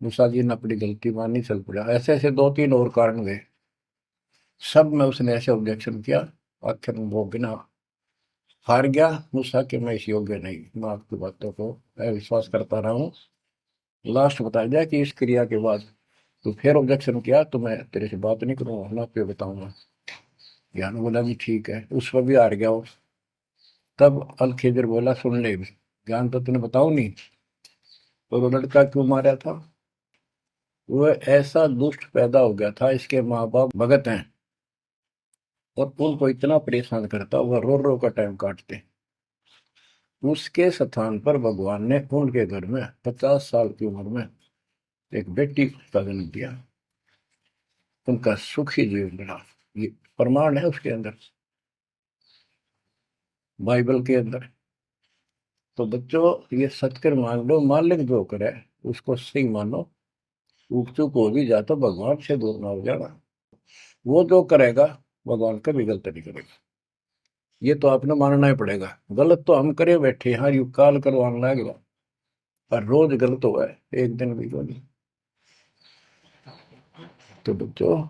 मूसा जी ने अपनी गलती मानी, चल पड़ा। ऐसे ऐसे 2-3 और कारण गए, सब में उसने ऐसे ऑब्जेक्शन किया, आखिर में वो बिना हार गया। मूसा कि मैं इस योग्य नहीं, मैं आपकी बातों को अविश्वास करता रहा हूँ। लास्ट बता दिया कि इस क्रिया के बाद तो फिर ऑब्जेक्शन किया तो मैं तेरे से बात नहीं करूंगा, ना पे बताऊंगा। ज्ञान बोला भी ठीक है, उस पर भी हार गया वो। तब अलखिजर बोला, सुन ले, ज्ञान तो तूने बताऊ नहीं, तो वो लड़का क्यों मारा था। वो ऐसा दुष्ट पैदा हो गया था, इसके माँ बाप भगत हैं, और उनको इतना परेशान करता, वह रो रो का टाइम काटते। उसके स्थान पर भगवान ने उनके घर में 50 साल की उम्र में एक बेटी का जन्म दिया। उनका सुखी जीवन रहा। ये प्रमाण है उसके अंदर, बाइबल के अंदर। तो बच्चों, ये सत्कर मान लो, मालिक जो करे उसको सही मानो। ऊक चूक हो भी जाए तो भगवान से दूर ना हो जाना। वो जो करेगा भगवान कभी गलत नहीं करेगा, ये तो आपने मानना ही पड़ेगा। गलत तो हम करे बैठे, हाँ यू काल करवाने लगेगा, पर रोज गलत हुआ है, एक दिन भी तो नहीं। तो बच्चों,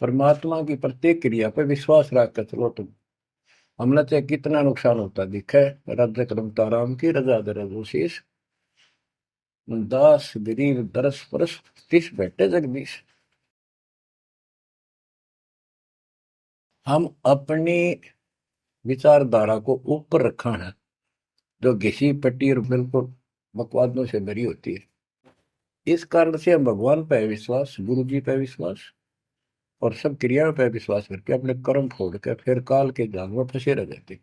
परमात्मा की प्रत्येक क्रिया पर विश्वास रख कर चलो तुम। हमने चाहे कितना नुकसान होता दिखे, राज्य करमता राम की रजा दे रघुशीष, दास गरीब दरस परस, तिस बैठे जगदीश। हम अपनी विचारधारा को ऊपर रखा है, जो घिसी पट्टी और बिल्कुल बकवादों से भरी होती है। इस कारण से हम भगवान पे विश्वास, गुरु जी पे विश्वास, और सब क्रियाओं पे विश्वास करके अपने कर्म छोड़ के फिर काल के जाल में फंसे रह जाते।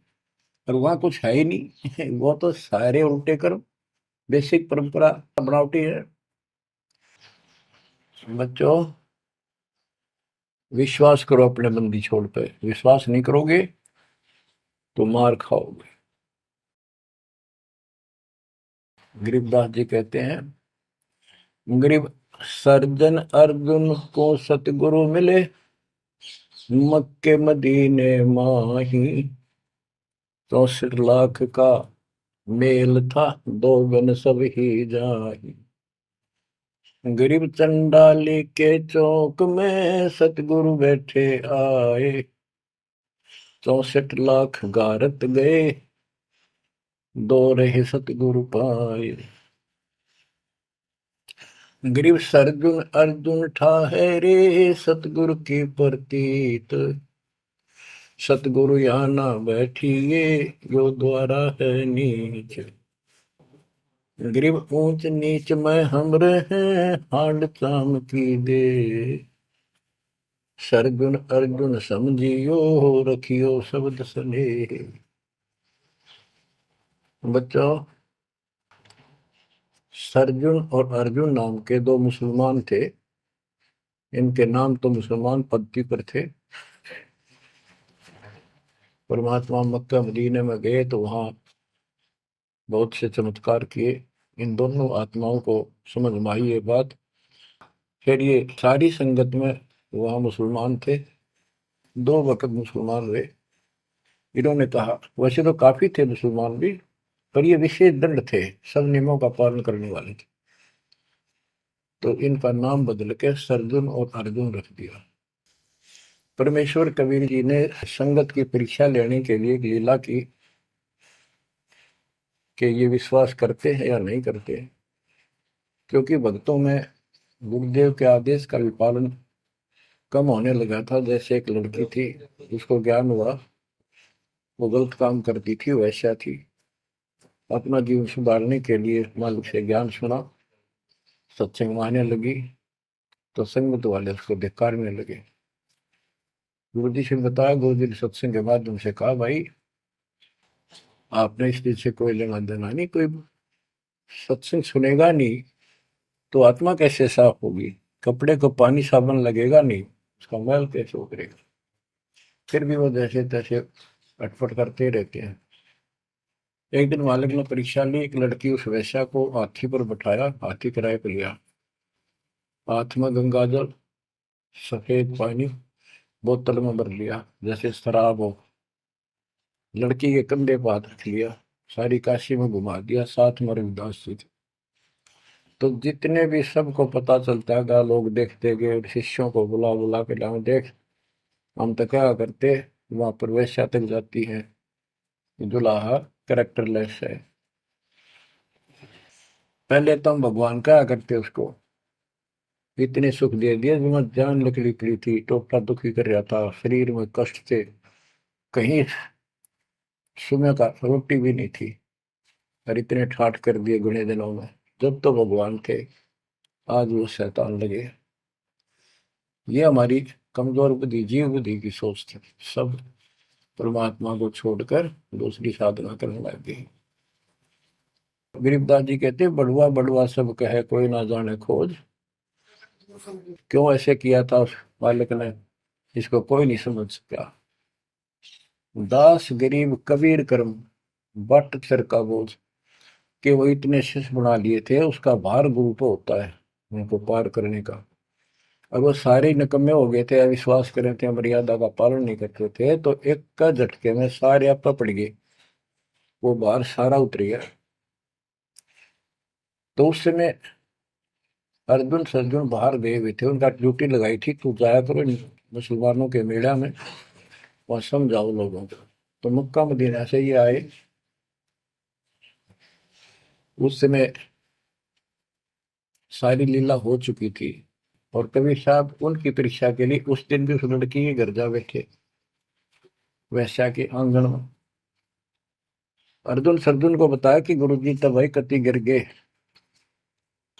और वहां कुछ है ही नहीं वो तो सारे उल्टे कर्म, बेसिक परंपरा बनावटी है। बच्चों, विश्वास करो अपने बंदी छोड़ पे, विश्वास नहीं करोगे तो मार खाओगे। गरीबदास जी कहते हैं, गरीब सर्जन अर्जुन को सतगुरु मिले, मक्के मदीने माही, 64 लाख का मेल था, दो गन सब ही जाही। गरीब चंडाली के चौक में सतगुरु बैठे आए, 64 लाख गारत गए, दो रहे सतगुरु पाए। गरीब सरजुन अर्जुन ठाहरे, सतगुरु की प्रतीत, सतगुरु यहाँ ना बैठिए, यो द्वारा है नीच। गरीब ऊंच नीच में हम रहे, हांड चाम की दे, सरगुन अर्जुन समझियो, रखियो शब्द सने। बच्चों, सरजुन और अर्जुन नाम के दो मुसलमान थे। इनके नाम तो मुसलमान पद्धति पर थे। परमात्मा मक्का मदीने में गए तो वहां बहुत से चमत्कार किए। इन दोनों आत्माओं को समझ में आई ये बात। फिर ये सारी संगत में वहां मुसलमान थे, 2 वक्त मुसलमान रहे। इन्होंने कहा, वैसे तो काफी थे मुसलमान भी, पर ये विशेष दृढ़ थे, सब नियमों का पालन करने वाले थे। तो इनका नाम बदल के सरजुन और अर्जुन रख दिया। परमेश्वर कबीर जी ने संगत की परीक्षा लेने के लिए एक लीला की। कि ये विश्वास करते हैं या नहीं करते हैं। क्योंकि भक्तों में गुरुदेव के आदेश का भी पालन कम होने लगा था। जैसे एक लड़की थी, जिसको ज्ञान हुआ वो गलत काम करती थी, वैसा थी। अपना जीवन सुधारने के लिए मालिक से ज्ञान सुना, सत्संग मानने लगी, तो संगत वाले उसको धिक्कारने लगे। गुरु जी से बताया, गुरु जी ने सत्संग के माध्यम से कहा, भाई आपने इस चीज से कोई लेना देना नहीं, कोई सत्संग सुनेगा नहीं तो आत्मा कैसे साफ होगी, कपड़े को पानी साबुन लगेगा नहीं, उसका मैल कैसे उतरेगा। फिर भी वो जैसे तैसे अटपट करते रहते हैं। एक दिन मालिक ने परीक्षा ली, एक लड़की उस वैश्या को हाथी पर बैठाया, हाथी किराए पर लिया, हाथ में गंगा जल, सफेद पानी बोतल में भर लिया जैसे शराब हो, लड़की के कंधे पर हाथ रख लिया, सारी काशी में घुमा दिया, साथ में रविदास जी थे। तो जितने भी सबको पता चलता है, लोग देखते गए, शिष्यों को बुला बुला के लाओ, देख हम तो क्या करते, वहां पर वैश्या तक जाती है, दुल्हा कैरेक्टरलेस है। पहले तो हम भगवान क्या करते उसको, इतने सुख दे दिए, जिसमें जान निकली पड़ी थी, टोटा दुखी कर रहा था, शरीर में कष्ट थे, कहीं सुबह का रोटी भी नहीं थी, और इतने ठाठ कर दिए गुणे दिनों में। जब तो भगवान थे, आज वो शैतान लगे। ये हमारी कमजोर बुद्धि, जीव बुद्धि की सोच थी। सब परमात्मा को छोड़कर दूसरी साधना करने लग गए। गरीबदास जी कहते, बड़ुआ बड़ुआ सब कहे, कोई ना जाने खोज। क्यों ऐसे किया था उस बालक ने, इसको कोई नहीं समझ सका। दास गरीब कबीर कर्म, बट सर का बोझ। कि वो इतने शिष्य बना लिए थे, उसका भार गुरु पे होता है उनको पार करने का। अब वो सारे निकम्मे हो गए थे, अविश्वास कर रहे थे, मर्यादा का पालन नहीं करते थे, तो एक का झटके में सारे आप पड़ गए, वो भार सारा उतर गया। तो उस समय अर्जुन सर्जुन बाहर गए हुए थे, उनका ड्यूटी लगाई थी, तू जाया करो मुसलमानों के मेला में, वहां समझाओ लोगों को। तो मक्का मदीना से ये आए। उस समय सारी लीला हो चुकी थी, और कबीर साहब उनकी परीक्षा के लिए उस दिन भी उस लड़की के घर जा बैठे, वैश्या के आंगन में। अर्जुन सर्जुन को बताया कि गुरुजी तब भाई कति गिर गए,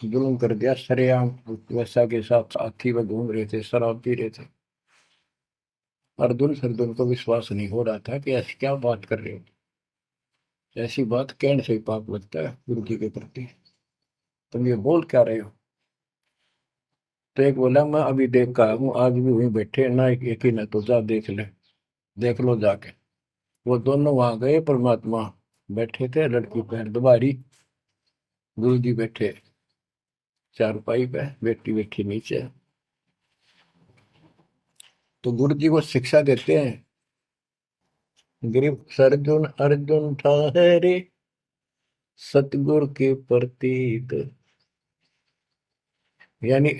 जुल्म कर दिया सरेआम, वैश्या के साथ हाथी में घूम रहे थे, शराब पी रहे थे। अर्जुन सर्जुन को विश्वास नहीं हो रहा था कि ऐसी क्या बात कर रहे हो, ऐसी बात कहने से ही पाप लगता है गुरु जी के प्रति, तुम ये बोल क्या रहे हो। तो एक बोला, मैं अभी देख कर हूँ, आज भी वहीं बैठे ना, एक ही ना, तो जा देख ले, देख लो जाके। वो दोनों वहां गए, परमात्मा बैठे थे, लड़की पैर दुबारी, गुरु जी बैठे चारपाई पे, बेटी बैठी नीचे। तो गुरु जी को शिक्षा देते हैं, गिरफ्त अर्जुन अर्जुन ठहरे, सतगुरु के प्रतीक। यानी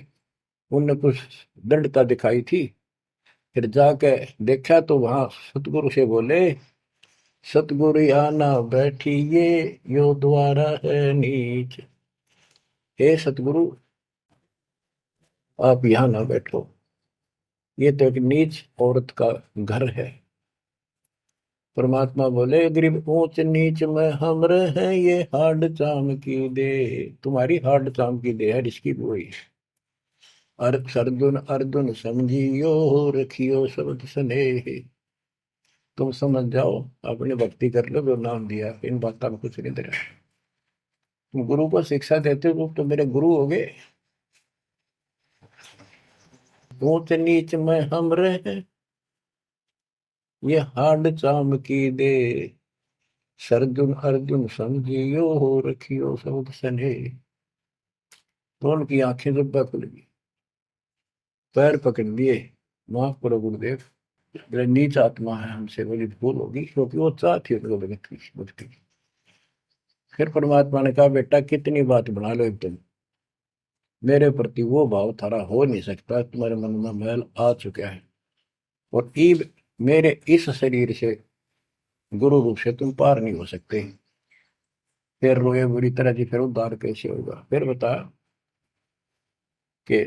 उनने कुछ दृढ़ता दिखाई थी, फिर जाके देखा तो वहां सतगुरु से बोले, सतगुरु आना बैठिए, यो द्वारा है नीच। हे सतगुरु, आप यहाँ ना बैठो, ये तो एक नीच औरत का घर है। परमात्मा बोले, गरीब ऊंच नीच में हम रहे, ये हाड चाम की दे, तुम्हारी हाड चाम की दे है, इसकी वही। अर्जुन अर्जुन समझियो, रखियो शब्द स्नेह। तुम समझ जाओ, अपनी भक्ति कर लो, जो नाम दिया, इन बातों में कुछ नहीं दे रहा। तुम गुरु को शिक्षा देते हो तो मेरे गुरु हो गए। ऊंच नीच में हम रहे, ये हाड चाम की दे, सरजुन अर्जुन समझियो, रखियो शब्द स्नेह। तो उनकी आंखें जब खुल गई, पैर पकड़ लिए, माफ करो गुरुदेव, मेरा नीच आत्मा है, हमसे बड़ी भूल होगी, क्योंकि वो चाहती उनको भगत की भक्ति। फिर परमात्मा ने कहा, बेटा कितनी बात बना लो एक दिन, मेरे प्रति वो भाव थारा हो नहीं सकता, तुम्हारे मन में मैल आ चुका है, और ईब मेरे इस शरीर से, गुरु रूप से तुम पार नहीं हो सकते। फिर रोए बुरी तरह जी, फिर उद्धार कैसे होगा? फिर बता कि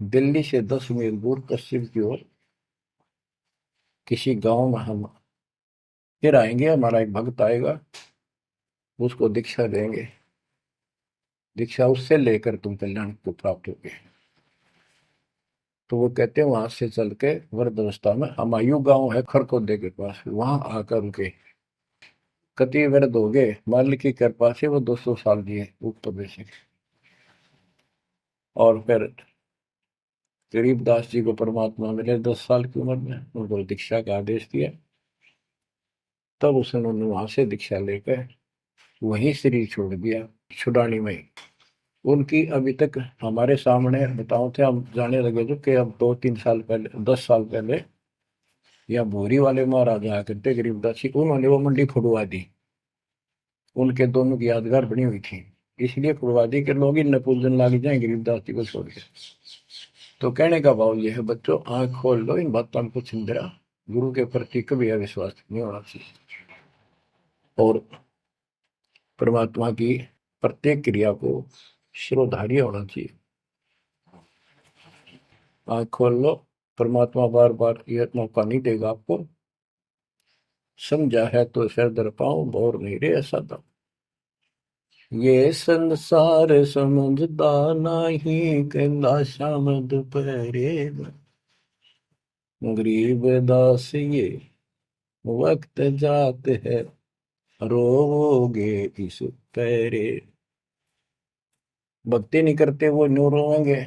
दिल्ली से 10 मील दूर पश्चिम की ओर किसी गांव में हम फिर आएंगे, हमारा एक भक्त आएगा, उसको दीक्षा देंगे, दीक्षा उससे लेकर तुम कल्याण को प्राप्त होगे। तो वो कहते हैं वहां से चल के वृद्ध अवस्था में हमायूं गांव है खरकोदे के पास, वहां आकर उनके कति वृद्ध हो गए, मालिक की कृपा से वो 200 साल जिए ऊपर से। और फिर गरीबदास जी को परमात्मा मिले 10 साल की उम्र में, उनको दीक्षा का आदेश दिया। तब उसने वहां से दीक्षा लेकर वहीं शरीर छोड़ दिया, छुड़ानी में। उनकी अभी तक हमारे सामने बताओ थे, हम जाने लगे थे कि अब 2-3 साल पहले, 10 साल पहले, या भोरी वाले महाराज आया करते गरीबदास जी, उन्होंने वो मंडी फुड़वा दी, उनके दोनों की यादगार बनी हुई थी, इसलिए फुड़वा दी कि लोग इन पूजन लाग जाए गरीबदास जी को छोड़ के। तो कहने का भाव यह है बच्चों, आंख खोल लो, इन बातों को चिंतरा, गुरु के प्रति कभी अविश्वास नहीं होना चाहिए, और परमात्मा की प्रत्येक क्रिया को शिरोधार्य होना चाहिए। आंख खोल लो, परमात्मा बार बार यह मौका नहीं देगा आपको। समझा है तो सिर दर पाऊं, और नहीं रे ऐसा था। ये संसार समझदा नहीं, कहंदा शाम दोपहरे में, गरीब दास ये वक्त जात है, रोओगे इस पैरे। भक्ति नहीं करते वो न्यू रोएंगे,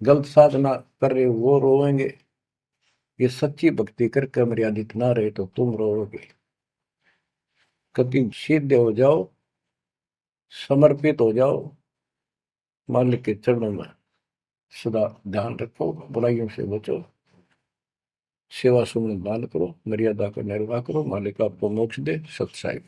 गलत साधना कर रहे वो रोएंगे। ये सच्ची भक्ति करके मर्यादित ना रहे तो तुम रोओगे। कभी सीधे हो जाओ, समर्पित हो जाओ, मालिक के चरणों में सदा ध्यान रखो, बुराइयों से बचो, सेवा सुमन दान करो, मर्यादा का निर्वाह करो, मालिक आपको मोक्ष दे। सत्साई।